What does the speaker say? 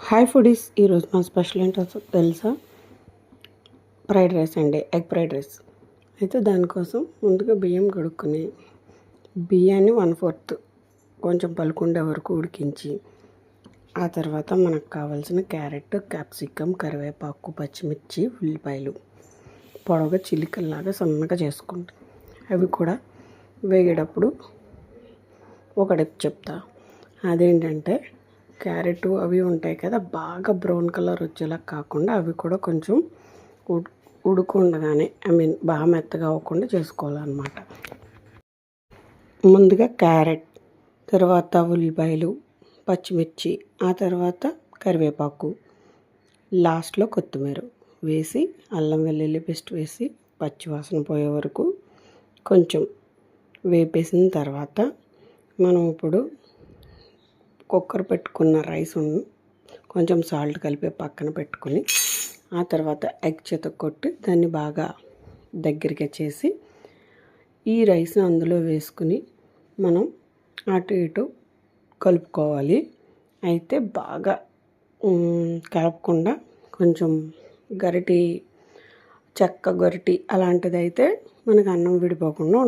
Hi foodies, ఈరోజు మా special ఏంటో తెలుసా? ఫ్రైడ్ రైస్ అండి, ఎగ్ ఫ్రైడ్ రైస్. అయితే దానికోసం ముందుగా బియ్యం కడుక్కుని బియ్యాన్ని 1/4 కొంచెం పలుకుండే వరకు ఉడికించి, ఆ తర్వాత మనకు కావాల్సిన క్యారెట్, క్యాప్సికమ్, కరివేపాకు, పచ్చిమిర్చి, ఉల్లిపాయలు పొడవుగా చిల్లికల్లాగా సన్నగా చేసుకుంటాం. అవి కూడా వేగేటప్పుడు ఒక టిప్ చెప్తా. అదేంటంటే క్యారెట్ అవి ఉంటాయి కదా, బాగా బ్రౌన్ కలర్ వచ్చేలా కాకుండా అవి కూడా కొంచెం ఉడుకుండగానే బాగా మెత్తగా అవ్వకుండా చేసుకోవాలన్నమాట. ముందుగా క్యారెట్, తర్వాత ఉల్లిపాయలు, పచ్చిమిర్చి, ఆ తర్వాత కరివేపాకు, లాస్ట్లో కొత్తిమీర వేసి అల్లం వెల్లుల్లి పేస్ట్ వేసి పచ్చివాసన పోయే వరకు కొంచెం వేపేసిన తర్వాత మనం ఇప్పుడు కుక్కర్ పెట్టుకున్న రైస్ కొంచెం సాల్ట్ కలిపి పక్కన పెట్టుకుని, ఆ తర్వాత ఎగ్ చితక్కొట్టి దాన్ని బాగా దగ్గరగా చేసి ఈ రైస్ని అందులో వేసుకుని మనం అటు ఇటు కలుపుకోవాలి. అయితే బాగా కలపకుండా కొంచెం చెక్క గరిటి అలాంటిది అయితే మనకు అన్నం విడిపోకుండా